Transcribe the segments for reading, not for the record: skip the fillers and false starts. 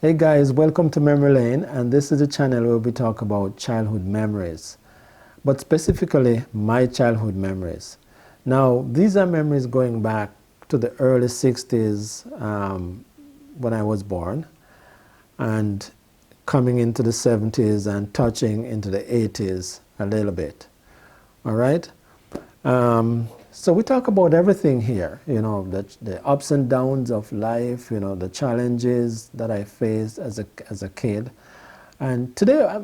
Hey guys, welcome to Memory Lane, and this is the channel where we talk about childhood memories, but specifically my childhood memories. Now, these are memories going back to the early 60s when I was born, and coming into the 70s and touching into the 80s a little bit. All right? So we talk about everything here, the ups and downs of life, the challenges that I faced as a kid. And today I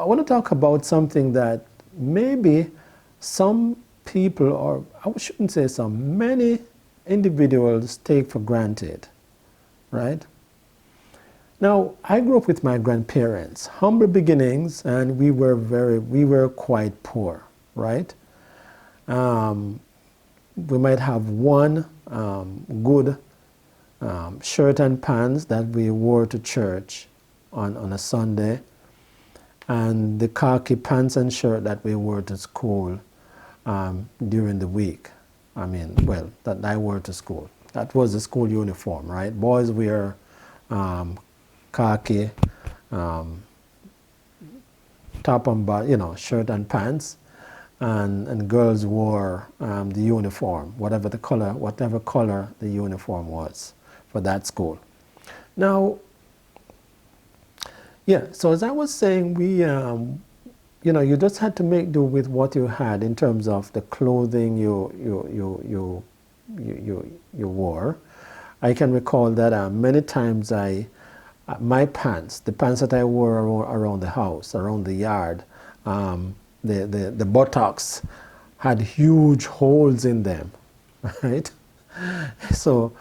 want to talk about something that maybe some people, or I shouldn't say some, many individuals take for granted, right? Now, I grew up with my grandparents, humble beginnings, and we were quite poor, right? We might have one good shirt and pants that we wore to church on a Sunday, and the khaki pants and shirt that we wore to school during the week. That I wore to school. That was the school uniform, right? Boys wear khaki top and bottom, shirt and pants. And girls wore the uniform, whatever color the uniform was for that school. Now, so as I was saying, you just had to make do with what you had in terms of the clothing you wore. I can recall that many times my pants, the pants that I wore around the house, around the yard, the buttocks had huge holes in them, right? So,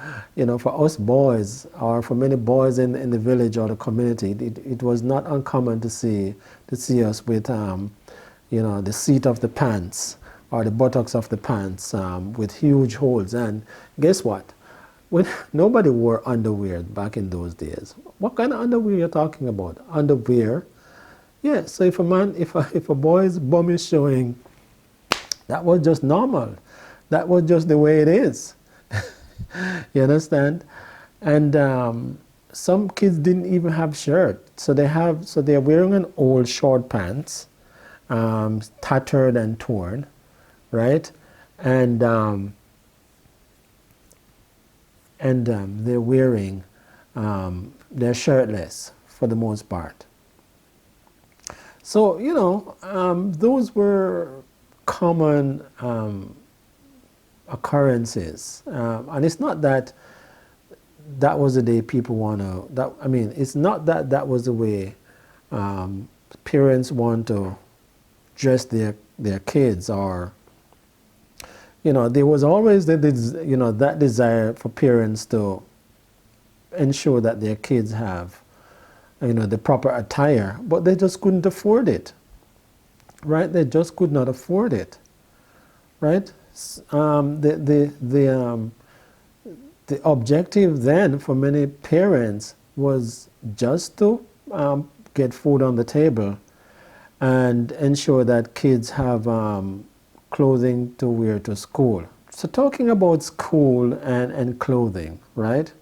for us boys, or for many boys in the village or the community, it was not uncommon to see us with, the seat of the pants or the buttocks of the pants with huge holes. And guess what? When nobody wore underwear back in those days. What kind of underwear you're talking about? Underwear. Yeah, so if a boy's bum is showing, that was just normal. That was just the way it is. You understand? And some kids didn't even have shirts, so they're wearing an old short pants, tattered and torn, right? And they're wearing, they're shirtless for the most part. So, those were common occurrences. And it's not that was the day people want to, it's not that was the way parents want to dress their kids, or, there was always that desire for parents to ensure that their kids have the proper attire, but they just couldn't afford it, right? They just could not afford it, right? The objective then for many parents was just to get food on the table and ensure that kids have clothing to wear to school. So talking about school and clothing, right?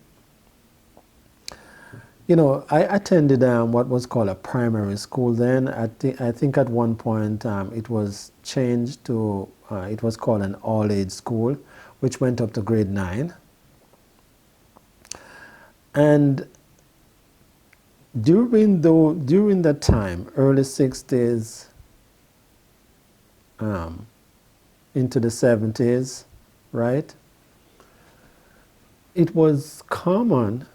I attended what was called a primary school then. I think at one point it was changed to, it was called an all-age school, which went up to grade 9. And during that time, early 60s into the 70s, right, it was common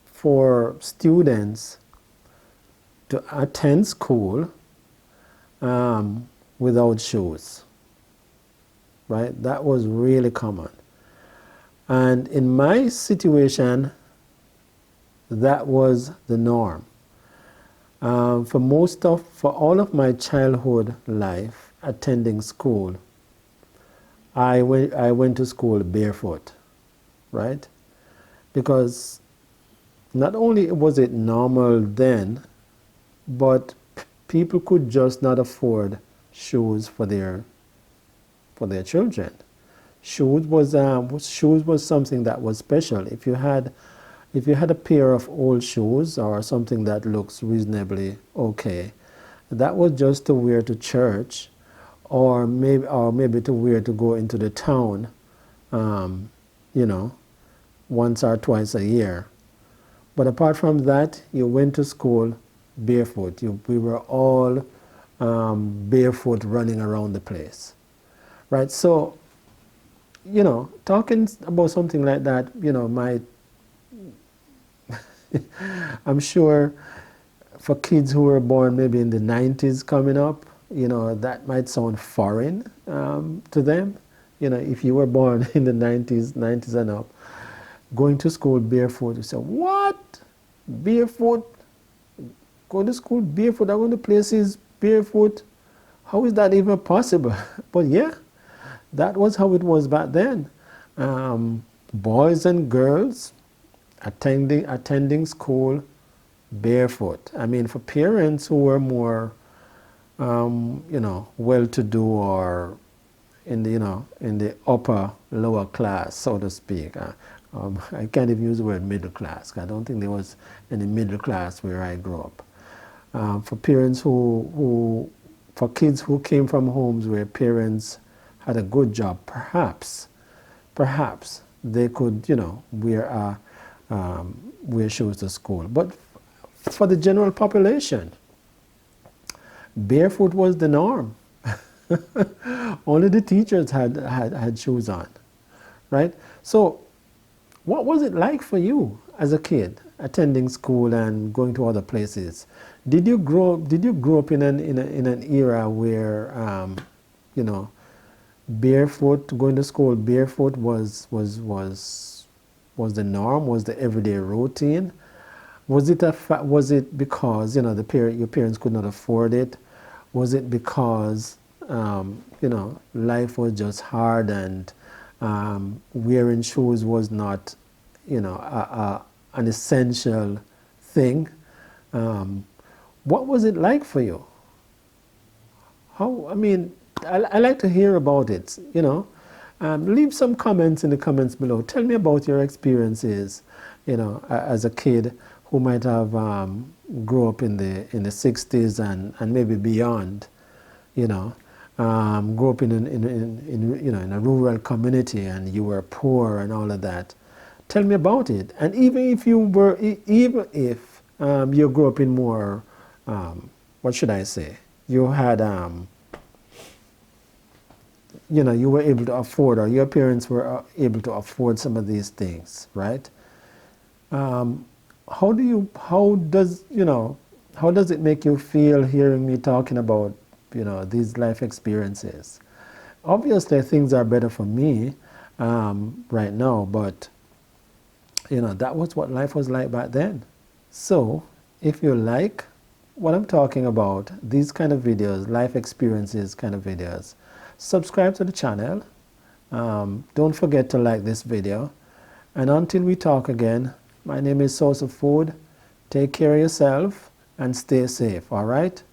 for students to attend school without shoes, right? That was really common. And in my situation, that was the norm. For all of my childhood life, attending school, I went to school barefoot, right? Because not only was it normal then, but people could just not afford shoes for their Shoes was something that was special. If you had if you had a pair of old shoes or something that looks reasonably okay, that was just to wear to church, or maybe to wear to go into the town, um, you know, once or twice a year. But apart from that, you went to school barefoot. We were all barefoot running around the place, right? So, talking about something like that, might, I'm sure for kids who were born maybe in the 90s coming up, that might sound foreign to them. If you were born in the 90s and up, going to school barefoot, you say, what? Barefoot? Going to school barefoot? I go to places barefoot? How is that even possible? But yeah, that was how it was back then. Boys and girls attending school barefoot. I mean, for parents who were more, well-to-do, or in the upper lower class, so to speak. I can't even use the word middle class. I don't think there was any middle class where I grew up. For parents for kids who came from homes where parents had a good job, perhaps they could, wear shoes to school. But for the general population, barefoot was the norm. Only the teachers had shoes on, right? So what was it like for you as a kid attending school and going to other places? Did you grow up in an era where barefoot, going to school barefoot was the norm, was the everyday routine? Was it because your parents could not afford it? Was it because life was just hard and wearing shoes was not an essential thing? What was it like for you? I like to hear about it. Leave some comments in the comments below. Tell me about your experiences, as a kid who might have grew up in the 60s and maybe beyond. Grew up in a rural community and you were poor and all of that. Tell me about it. And even if you grew up in more, what should I say? You had you were able to afford, or your parents were able to afford some of these things, right? How does it make you feel hearing me talking about these life experiences? Obviously things are better for me right now, but that was what life was like back then. So if you like what I'm talking about, these kind of videos, life experiences kind of videos, subscribe to the channel. Don't forget to like this video. And until we talk again, my name is Source of Food. Take care of yourself and stay safe, all right?